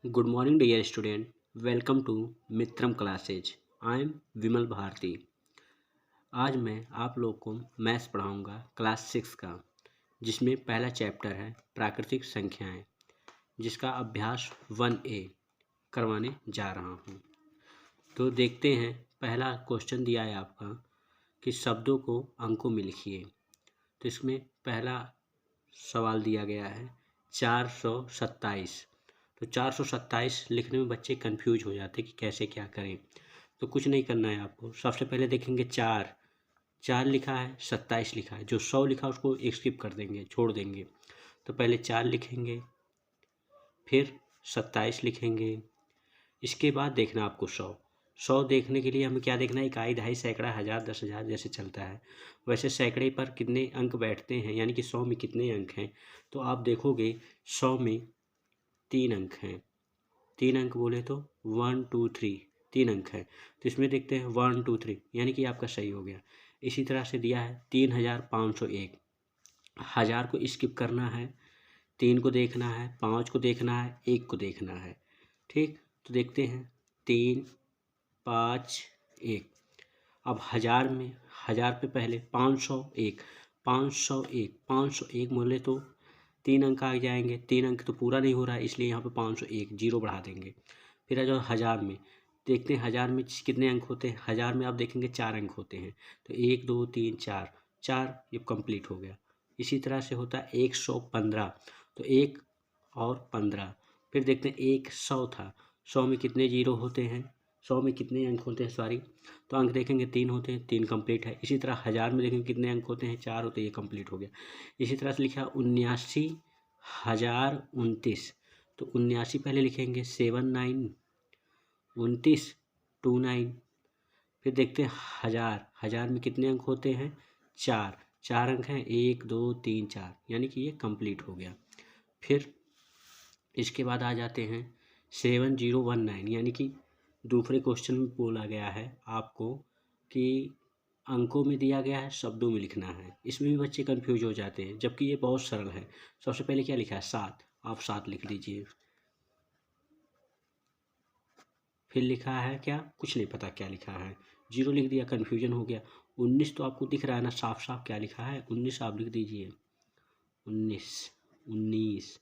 Good morning, dear student. Welcome to Mitram classes. I am Vimal Bharti. आज मैं आप लोग को मैथ्स पढ़ाऊंगा क्लास 6 का, जिसमें पहला चैप्टर है प्राकृतिक संख्याएं, जिसका अभ्यास 1A करवाने जा रहा हूं. तो देखते हैं. पहला क्वेश्चन दिया है आपका कि शब्दों को अंकों में लिखिए. तो इसमें पहला सवाल दिया गया है 427. तो 427 लिखने में बच्चे कंफ्यूज हो जाते कि कैसे क्या करें. तो कुछ नहीं करना है आपको. सबसे पहले देखेंगे चार लिखा है, 27 लिखा है. जो 100 लिखा है उसको स्किप कर देंगे, छोड़ देंगे. तो पहले 4 लिखेंगे, फिर 27 लिखेंगे. इसके बाद देखना आपको 100 देखने के लिए हमें क्या देखना है, इकाई, दहाई, सैकड़ा, हज़ार, 10,000 जैसे चलता है वैसे सैकड़े पर कितने अंक बैठते हैं, यानी कि 100 में कितने अंक हैं. तो आप देखोगे 100 में 3 अंक हैं. 3 अंक बोले तो 1 2 3 3 अंक है. तो इसमें देखते हैं 1 2 3, यानी कि आपका सही हो गया. इसी तरह से दिया है 3,501. 1000 को स्किप करना है, 3 को देखना है, 5 को देखना है, 1 को देखना है. ठीक. तो देखते हैं 3 5 1. अब 1000 पे पहले 501 बोले तो 3 अंक आ जाएंगे. 3 अंक तो पूरा नहीं हो रहा है, इसलिए यहाँ पे 501 जीरो बढ़ा देंगे. फिर आ जाओ 1000 में. देखते हैं 1000 में कितने अंक होते हैं. 1000 में आप देखेंगे 4 अंक होते हैं. तो 1 2 3 4 ये कंप्लीट हो गया. इसी तरह से होता है 115. तो 1 और 15. फिर देखते हैं 100 था. 100 में कितने जीरो होते हैं, 100 में कितने अंक होते हैं, सॉरी. तो अंक देखेंगे 3 होते हैं, 3 कंप्लीट है. इसी तरह 1000 में देखेंगे कितने अंक होते हैं, 4 होते हैं, ये कंप्लीट हो गया. इसी तरह से लिखा 79,029. तो 79 पहले लिखेंगे, 79 29 29. फिर देखते हैं 1000 में कितने अंक होते हैं, 4 अंक हैं, 1 2 3 4, यानी कि ये कंप्लीट हो गया. फिर इसके बाद आ जाते हैं 7019, यानी कि दूसरे क्वेश्चन में बोला गया है आपको कि अंकों में दिया गया है, शब्दों में लिखना है. इसमें भी बच्चे कंफ्यूज हो जाते हैं, जबकि ये बहुत सरल है. सबसे पहले क्या लिखा है, 7. आप 7 लिख लीजिए. फिर लिखा है क्या, कुछ नहीं पता क्या लिखा है, 0 लिख दिया, कन्फ्यूजन हो गया. 19 तो आपको दिख रहा है ना साफ साफ क्या लिखा है, 19 आप लिख दीजिए. 19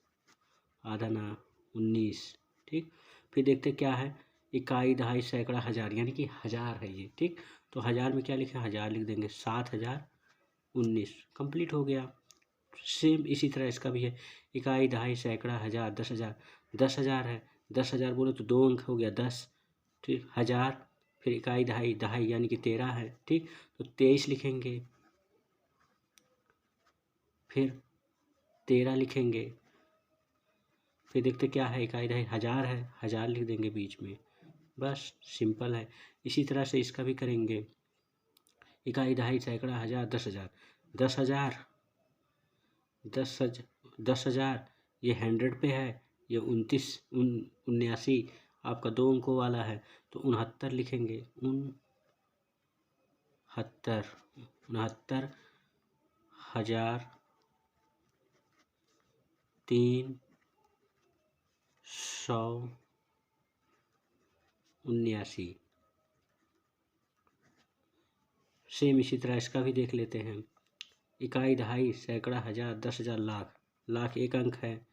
आधा ना 19. ठीक. फिर देखते क्या है, इकाई, दहाई, सैकड़ा, हज़ार, यानी कि 1000 है ये. ठीक. तो 1000 में क्या लिखा है, 1000 लिख देंगे. 7019 कंप्लीट हो गया. सेम इसी तरह इसका भी है, इकाई, दहाई, सैकड़ा, हज़ार, 10,000. 10,000 है, 10,000 बोले तो 2 अंक हो गया 10. ठीक. 1000, फिर इकाई, दहाई, दहाई यानी कि 13 है. ठीक. तो 23 लिखेंगे, फिर 13 लिखेंगे. फिर देखते क्या है, इकाई, दहाई, 1000 है, 1000 लिख देंगे बीच में. बस सिंपल है. इसी तरह से इसका भी करेंगे, इकाई, दहाई, सैकड़ा, हज़ार, 10,000. 10,000 10,000 ये 100 पे है, ये 79 आपका 2 अंकों वाला है. तो 69 लिखेंगे, 69,000 379. सेम इसी तरह इसका भी देख लेते हैं, इकाई, दहाई, सैकड़ा, हज़ार, 10,000, लाख. लाख 1 अंक है,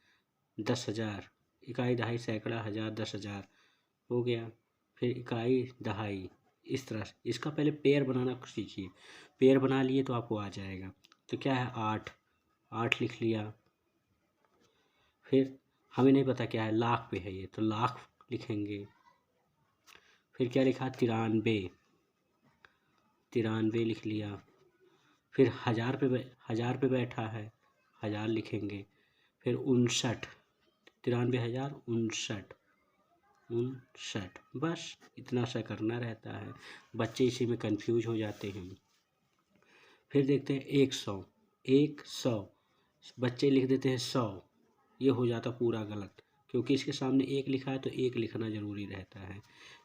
10,000. इकाई, दहाई, सैकड़ा, हज़ार, 10,000 हो गया. फिर इकाई, दहाई, इस तरह से इसका पहले पेयर बनाना सीखिए. पेयर बना लिए तो आपको आ जाएगा. तो क्या है, 8 लिख लिया. फिर हमें नहीं पता क्या है, लाख पे है ये, तो लाख लिखेंगे. फिर क्या लिखा, 93 लिख लिया. फिर 1000 पे बैठा है, 1000 लिखेंगे. फिर 59, 93,000 59. बस इतना सा करना रहता है, बच्चे इसी में कंफ्यूज हो जाते हैं. फिर देखते हैं 100. बच्चे लिख देते हैं 100, ये हो जाता पूरा गलत, क्योंकि इसके सामने 1 लिखा है तो 1 लिखना ज़रूरी रहता है.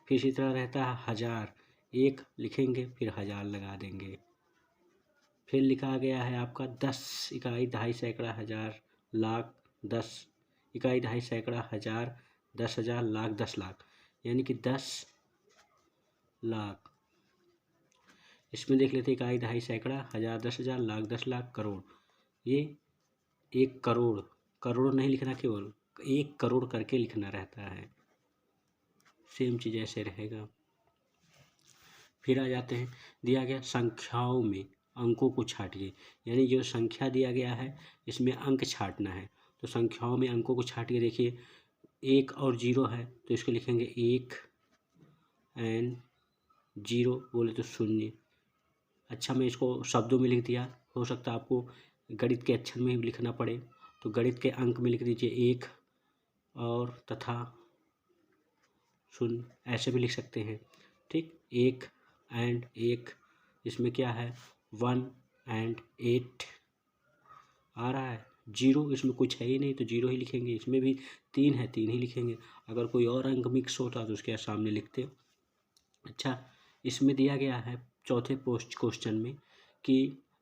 फिर इसी तरह रहता है 1000, 1 लिखेंगे, फिर 1000 लगा देंगे. फिर लिखा गया है आपका 10, इकाई, दहाई, सैकड़ा, हज़ार, लाख, 10, इकाई, दहाई, सैकड़ा, हज़ार, 10,000 लाख 10 लाख, यानी कि 10 लाख। इसमें देख लेते इकाई दहाई सैकड़ा हज़ार 10,000 लाख 10 लाख करोड़। ये 1 करोड़, करोड़ नहीं लिखना, केवल 1 करोड़ करके लिखना रहता है। सेम चीज़ ऐसे रहेगा। फिर आ जाते हैं, दिया गया संख्याओं में अंकों को छाटिए, यानी जो संख्या दिया गया है इसमें अंक छाटना है। तो संख्याओं में अंकों को छाटिए। देखिए 1 और 0 है तो इसको लिखेंगे 1 एंड 0 बोले तो 0। अच्छा, मैं इसको शब्दों में लिख दिया, हो सकता है आपको गणित के अक्षर में भी लिखना पड़े, तो गणित के अंक में लिख दीजिए 1 और तथा 0, ऐसे भी लिख सकते हैं। ठीक, 1 एंड 1, इसमें क्या है 1 एंड 8 आ रहा है। 0 इसमें कुछ है ही नहीं तो 0 ही लिखेंगे। इसमें भी 3 है, 3 ही लिखेंगे। अगर कोई और अंक मिक्स होता तो उसके सामने लिखते। अच्छा, इसमें दिया गया है चौथे क्वेश्चन में कि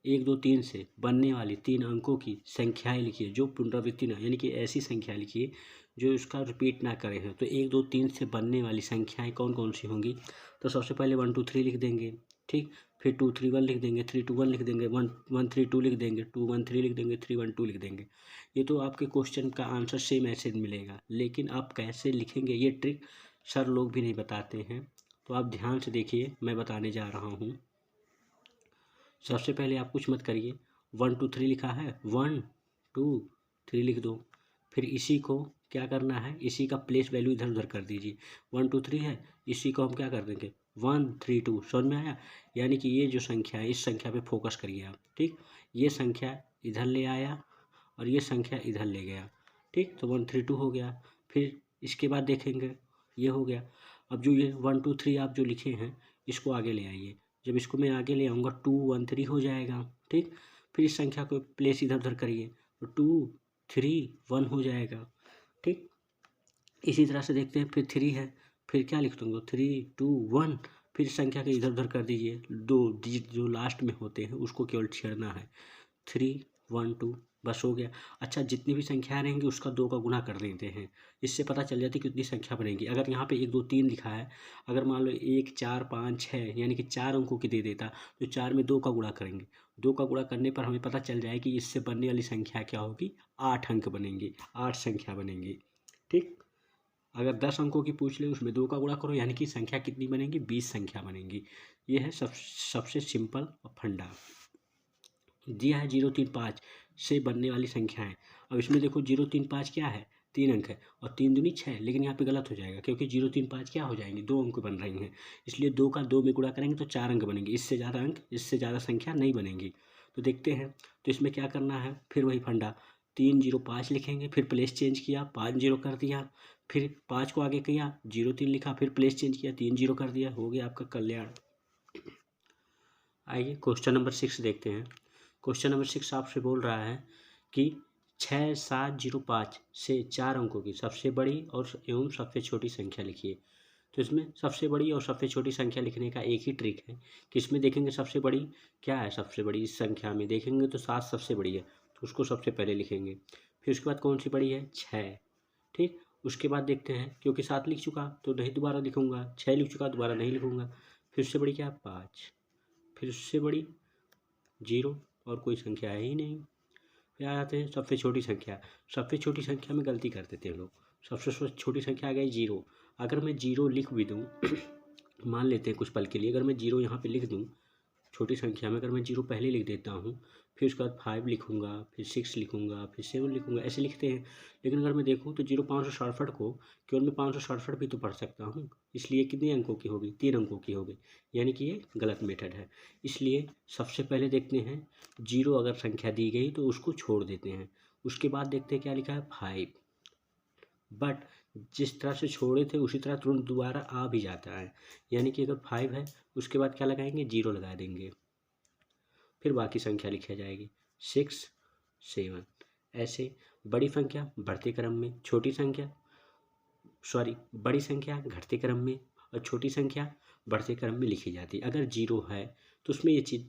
1 2 3 से बनने वाली 3 अंकों की संख्याएं लिखिए जो पुनरावृत्ति ना, यानी कि ऐसी संख्या लिखिए जो इसका रिपीट ना करे हैं। तो 1 2 3 से बनने वाली संख्याएं कौन कौन सी होंगी? तो सबसे पहले 1 2 3 लिख देंगे। ठीक, फिर 2 3 1 लिख देंगे, 3 2 1 लिख देंगे, 1 1 3 2 लिख देंगे, 2 1 3 लिख देंगे, 3 1 2 लिख देंगे। ये तो आपके क्वेश्चन का आंसर सेम ऐसे मिलेगा, लेकिन आप कैसे लिखेंगे ये ट्रिक सर लोग भी नहीं बताते हैं। तो आप ध्यान से देखिए, मैं बताने जा रहा हूँ। सबसे पहले आप कुछ मत करिए, 1 2 3 लिखा है, 1 2 3 लिख दो। फिर इसी को क्या करना है, इसी का प्लेस वैल्यू इधर उधर कर दीजिए। 1 2 3 है, इसी को हम क्या कर देंगे 1 3 2। समझ में आया? यानी कि ये जो संख्या है इस संख्या पे फोकस करिए आप। ठीक, ये संख्या इधर ले आया और ये संख्या इधर ले गया। ठीक, तो 1 3 2 हो गया। फिर इसके बाद देखेंगे ये हो गया। अब जो ये 1 2 3 आप जो लिखे हैं इसको आगे ले आइए। जब इसको मैं आगे ले आऊँगा 2 1 3 हो जाएगा। ठीक, फिर इस संख्या को प्लेस इधर उधर करिए तो 2 3 1 हो जाएगा। ठीक, इसी तरह से देखते हैं, फिर 3 है, फिर क्या लिख दूँगा 3 2 1। फिर संख्या के इधर उधर कर दीजिए, 2 डिजिट जो लास्ट में होते हैं उसको केवल छेड़ना है। 3 1 2 बस हो गया। अच्छा, जितनी भी संख्या रहेंगी उसका 2 का गुणा कर देते हैं, इससे पता चल जाती है कितनी संख्या बनेगी। अगर यहाँ पे 1 2 3 लिखा है, अगर मान लो 1 4 5 6 यानी कि 4 अंकों की दे देता तो 4 में 2 का गुणा करेंगे। 2 का गुणा करने पर हमें पता चल जाए कि इससे बनने वाली संख्या क्या होगी, 8 अंक बनेंगे, 8 संख्या बनेंगी। ठीक, अगर 10 अंकों की पूछ ले उसमें 2 का गुणा करो, यानी कि संख्या कितनी बनेगी, 20 संख्या बनेगी। ये है सबसे सिंपल और फंडा। दिया है 0 3 5 से बनने वाली संख्याएं। अब इसमें देखो 0 3 5 क्या है, 3 अंक है और 3 दूनी 6, लेकिन यहाँ पे गलत हो जाएगा क्योंकि 0 3 5 क्या हो जाएंगे, 2 अंक बन रही हैं। इसलिए 2 का 2 में गुणा करेंगे तो 4 अंक बनेंगे, इससे ज़्यादा अंक, इससे ज़्यादा संख्या नहीं बनेंगी। तो देखते हैं, तो इसमें क्या करना है, फिर वही फंडा 3 0 5 लिखेंगे, फिर प्लेस चेंज किया 5 0 कर दिया, फिर 5 को आगे किया 0 3 लिखा, फिर प्लेस चेंज किया 3 0 कर दिया, हो गया आपका कल्याण। आइए क्वेश्चन नंबर 6 देखते हैं। क्वेश्चन नंबर 6 आपसे बोल रहा है कि 6705 से 4 अंकों की सबसे बड़ी और एवं सबसे छोटी संख्या लिखिए। तो इसमें सबसे बड़ी और सबसे छोटी संख्या लिखने का एक ही ट्रिक है कि इसमें देखेंगे सबसे बड़ी क्या है, सबसे बड़ी इस संख्या में देखेंगे तो 7 सबसे बड़ी है तो उसको सबसे पहले लिखेंगे। फिर उसके बाद कौन सी बड़ी है, 6। ठीक, उसके बाद देखते हैं, क्योंकि 7 लिख चुका तो नहीं दोबारा लिखूंगा, 6 लिख चुका दोबारा नहीं लिखूंगा। फिर उससे बड़ी क्या है, 5। फिर उससे बड़ी 0 और कोई संख्या है ही नहीं। फिर आ जाते हैं सबसे छोटी संख्या। सबसे छोटी संख्या में गलती कर देते हैं लोग, सबसे छोटी संख्या आ गई 0। अगर मैं 0 लिख भी दूँ मान लेते हैं कुछ पल के लिए, अगर मैं 0 यहाँ पे लिख दूँ छोटी संख्या में, अगर मैं 0 पहले लिख देता हूँ, फिर उसके बाद 5 लिखूँगा, फिर 6 लिखूँगा, फिर 7 लिखूँगा, ऐसे लिखते हैं। लेकिन अगर मैं देखूँ तो 0 567 को केवल मैं 567 भी तो पढ़ सकता हूँ, इसलिए कितने अंकों की होगी, 3 अंकों की होगी, यानी कि ये गलत मेथड है। इसलिए सबसे पहले देखते हैं 0 अगर संख्या दी गई तो उसको छोड़ देते हैं। उसके बाद देखते हैं क्या लिखा है, 5। बट जिस तरह से छोड़े थे उसी तरह तुरंत दोबारा आ भी जाता है, यानी कि अगर 5 है उसके बाद क्या लगाएंगे, 0 लगा देंगे, फिर बाकी संख्या लिखी जाएगी 6 7। ऐसे बड़ी संख्या बढ़ते क्रम में, बड़ी संख्या घटते क्रम में और छोटी संख्या बढ़ते क्रम में लिखी जाती है। अगर 0 है तो उसमें ये चीज़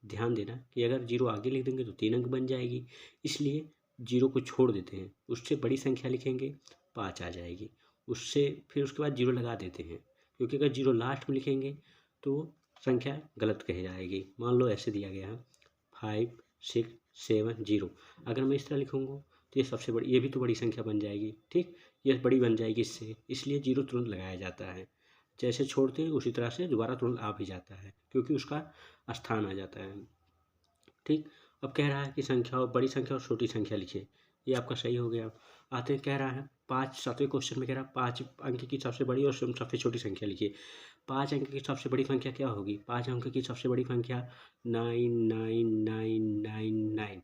ध्यान देना कि अगर 0 आगे लिख देंगे तो 3 अंक बन जाएगी, इसलिए 0 को छोड़ देते हैं, उससे बड़ी संख्या लिखेंगे 5 आ जाएगी। उससे फिर उसके बाद जीरो लगा देते हैं, क्योंकि अगर जीरो लास्ट में लिखेंगे तो संख्या गलत कही जाएगी। मान लो ऐसे दिया गया है 5 6 7 0, अगर मैं इस तरह लिखूँगा तो ये सबसे बड़ी, ये भी तो बड़ी संख्या बन जाएगी, ठीक, ये बड़ी बन जाएगी इससे, इसलिए जीरो तुरंत लगाया जाता है। जैसे छोड़ते हैं उसी तरह से दोबारा तुरंत आ भी जाता है, क्योंकि उसका स्थान आ जाता है, ठीक। अब कह रहा है कि संख्या और बड़ी संख्या और छोटी संख्या लिखिए, ये आपका सही हो गया। आते हैं, कह रहा है 7वें क्वेश्चन में कह रहा है 5 अंक की सबसे बड़ी और सबसे छोटी संख्या लिखिए। 5 अंक की सबसे बड़ी संख्या क्या होगी? 5 अंक की सबसे बड़ी संख्या 99999,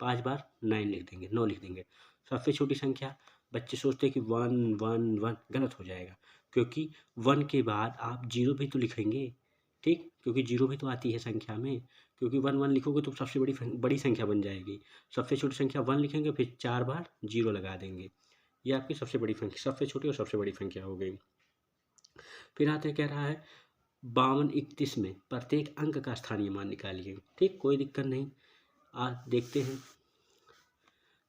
5 बार 9 लिख देंगे, 9 लिख देंगे। सबसे छोटी संख्या, बच्चे सोचते हैं कि 1 1 1, गलत हो जाएगा, क्योंकि 1 के बाद आप 0 भी तो लिखेंगे, ठीक, क्योंकि 0 भी तो आती है संख्या में, क्योंकि 1 1 लिखोगे तो सबसे बड़ी संख्या बन जाएगी। सबसे छोटी संख्या 1 लिखेंगे, फिर 4 बार 0 लगा देंगे, ये आपकी सबसे बड़ी संख्या, सबसे छोटी और सबसे बड़ी संख्या हो गई। फिर आते कह रहा है 52 31 में प्रत्येक अंक का स्थानीय मान निकालिए, ठीक, कोई दिक्कत नहीं। देखते हैं,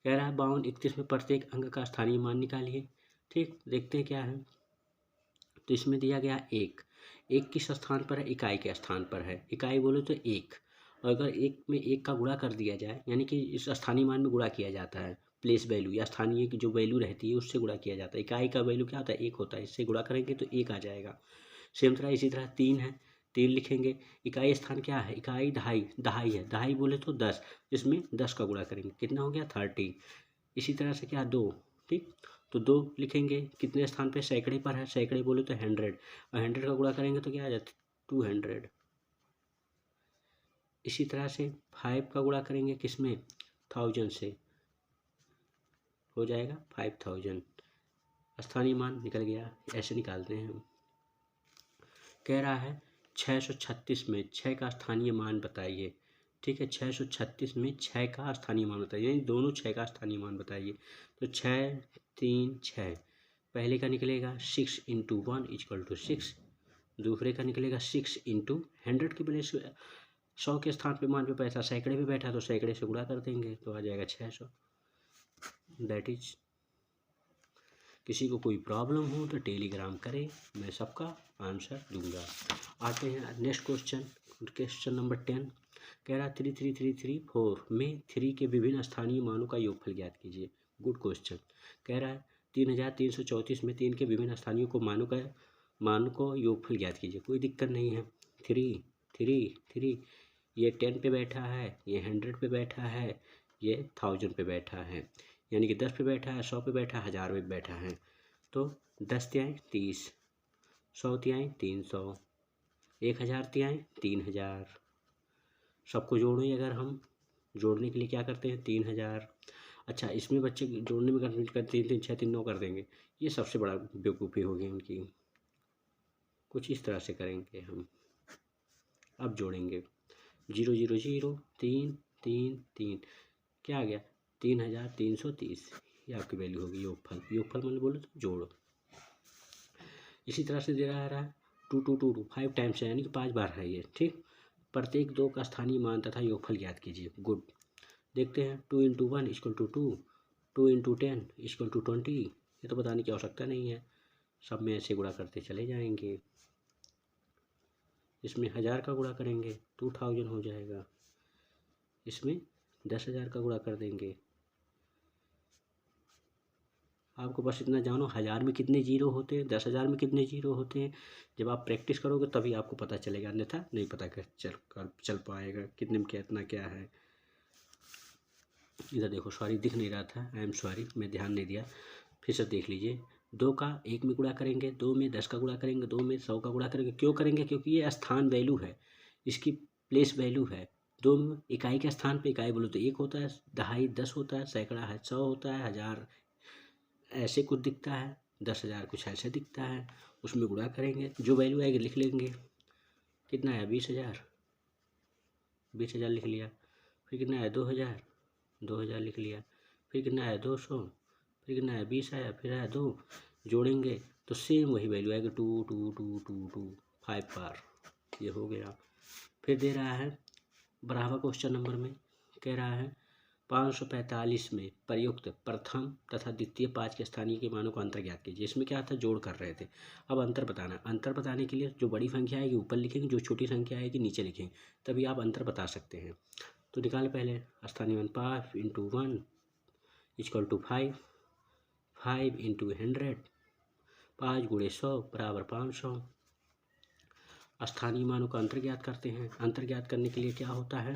कह रहा है 52 31 में प्रत्येक अंक का स्थानीय मान निकालिए, ठीक, देखते हैं क्या है। तो इसमें दिया गया एक किस स्थान पर है? इकाई के स्थान पर है। इकाई बोले तो एक, और अगर एक में एक का गुणा कर दिया जाए, यानी कि इस स्थानीय मान में गुणा किया जाता है, प्लेस वैल्यू या स्थानीय की जो वैल्यू रहती है उससे गुणा किया जाता है। इकाई का वैल्यू क्या होता है? एक होता है, इससे गुणा करेंगे तो एक आ जाएगा। सेम तरह इसी तरह 3 है, 3 लिखेंगे। इकाई स्थान क्या है? इकाई दहाई, दहाई है, दहाई बोले तो 10, इसमें 10 का गुणा करेंगे, कितना हो गया? 30। इसी तरह से क्या? 2, ठीक, तो 2 लिखेंगे, कितने स्थान पे? सैकड़े पर है, सैकड़े बोले तो 100, और 100 का गुणा करेंगे तो क्या आ जाता है? 200। इसी तरह से 5 का गुणा करेंगे किसमें? 1000 से, हो जाएगा 5000। स्थानीय मान निकल गया, ऐसे निकालते हैं हम। कह रहा है 636 में 6 का स्थानीय मान बताइए, ठीक है, 636 में 6 का स्थानीय मान बताइए, यानी दोनों 6 का स्थानीय मान बताइए। तो 6 3 6, पहले का निकलेगा 6 × 1 = 6, दूसरे का निकलेगा 6 × 100 की प्लेस 100 के स्थान पे मान पे पैसा सैकड़े पे बैठा, तो सैकड़े से गुणा कर देंगे तो आ जाएगा 600। दैट इज, किसी को कोई प्रॉब्लम हो तो टेलीग्राम करें, मैं सबका आंसर दूंगा। आते हैं नेक्स्ट क्वेश्चन, क्वेश्चन नंबर 10। कह रहा 33334 में 3 के विभिन्न स्थानीय मानों का योगफल ज्ञात कीजिए। Good question. कह रहा है 3334 में 3 के विभिन्न स्थानीयों को मानों को योगफल ज्ञात कीजिए। कोई दिक्कत नहीं है। 3 3 3, ये 10 पे बैठा है, ये 100 पे बैठा है, ये 1000 पे बैठा है, यानी कि 10 पे बैठा है, 100 पे बैठा है, 1000 पे बैठा है। तो 10 तिहाई 30, 100 तिहाई 300, 1000 तिहाई 3000। सबको जोड़ें, अगर हम जोड़ने के लिए क्या करते हैं? 3000। अच्छा, इसमें बच्चे जोड़ने में कंफ्यूज करते हैं, 3 6 3 9 कर देंगे, ये सबसे बड़ा बेवकूफ़ी होगी उनकी। कुछ इस तरह से करेंगे हम। अब जोड़ेंगे 0 0 0, 3 3 3, क्या आ गया? 3330, ये आपकी वैल्यू होगी योगफल। योगफल मतलब बोलो तो जोड़। इसी तरह से दे रहा है 2 2 2 2, 5 टाइम्स है, यानी कि 5 बार है ये, ठीक। प्रत्येक 2 का स्थानीय मान तथा योगफल ज्ञात कीजिए। गुड। देखते हैं 2 × 1 = 2, 2 × 10 = 20, ये तो बताने की आवश्यकता नहीं है, सब में ऐसे गुणा करते चले जाएंगे। इसमें 1000 का गुणा करेंगे 2000 हो जाएगा, इसमें 10,000 का गुणा कर देंगे। आपको बस इतना जानो 1000 में कितने जीरो होते हैं, 10,000 में कितने जीरो होते हैं, जब आप प्रैक्टिस करोगे तभी आपको पता चलेगा, अन्यथा नहीं पता चल पाएगा कितने में कितना क्या है। इधर देखो, सॉरी दिख नहीं रहा था, आई एम सॉरी, मैं ध्यान नहीं दिया, फिर से देख लीजिए। 2 का 1 में गुणा करेंगे, 2 में 10 का गुणा करेंगे, 2 में 100 का गुणा करेंगे। क्यों करेंगे? क्योंकि ये स्थान वैल्यू है, इसकी प्लेस वैल्यू है। 2 इकाई के स्थान पे, इकाई बोलो तो 1 होता है, दहाई 10 होता है, सैकड़ा है 100 होता है, 1000 ऐसे कुछ दिखता है, 10,000 कुछ ऐसे दिखता है, उसमें गुणा करेंगे, जो वैल्यू आएगी लिख लेंगे। कितना आया? 20,000, 20,000 लिख लिया। फिर कितना आया? 2,000, 2,000 लिख लिया। फिर कितना आया? 200, फिर कितना आया? 20 आया, फिर आया 2, जोड़ेंगे तो सेम वही वैल्यू आएगी, 2 2 2 2 2, 5 बार, ये हो गया। फिर दे रहा है बराबर क्वेश्चन नंबर में, कह रहा है 545 में प्रयुक्त प्रथम तथा द्वितीय 5 के स्थानीय के मानों का अंतर ज्ञात कीजिए। इसमें क्या था, जोड़ कर रहे थे। अब अंतर बताना, अंतर बताने के लिए जो बड़ी संख्या आएगी ऊपर लिखेंगे, जो छोटी संख्या आएगी नीचे लिखेंगे, तभी आप अंतर बता सकते हैं। तो निकालें पहले स्थानीय मान 5 × 1 = 5, 5 × 100, 5 × 100 = 500। स्थानीय मानों का अंतर ज्ञात करते हैं। अंतर ज्ञात करने के लिए क्या होता है,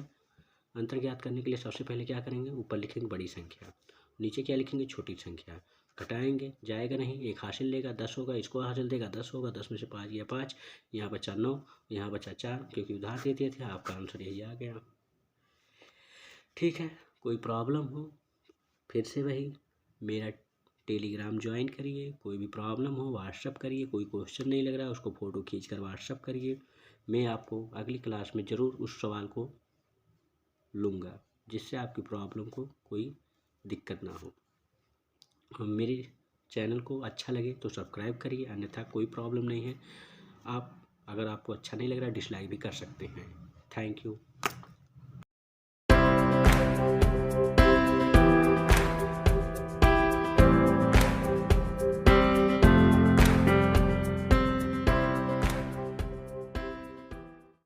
अंतर ज्ञात करने के लिए सबसे पहले क्या करेंगे, ऊपर लिखेंगे बड़ी संख्या, नीचे क्या लिखेंगे, छोटी संख्या। घटाएंगे, जाएगा नहीं, 1 हासिल लेगा 10 होगा, इसको हासिल देगा 10 होगा, 10 में से 5 गया 5, यहाँ बचा 9, यहाँ बचा 4, क्योंकि उधार दे दिए थे। आपका आंसर यही आ गया। ठीक है, कोई प्रॉब्लम हो फिर से वही मेरा टेलीग्राम ज्वाइन करिए। कोई भी प्रॉब्लम हो व्हाट्सअप करिए, कोई क्वेश्चन नहीं लग रहा है उसको फ़ोटो खींचकर व्हाट्सअप करिए। मैं आपको अगली क्लास में ज़रूर उस सवाल को लूँगा जिससे आपकी प्रॉब्लम को कोई दिक्कत ना हो। मेरे चैनल को अच्छा लगे तो सब्सक्राइब करिए, अन्यथा कोई प्रॉब्लम नहीं है। आप अगर आपको अच्छा नहीं लग रहा डिसलाइक भी कर सकते हैं। Thank you.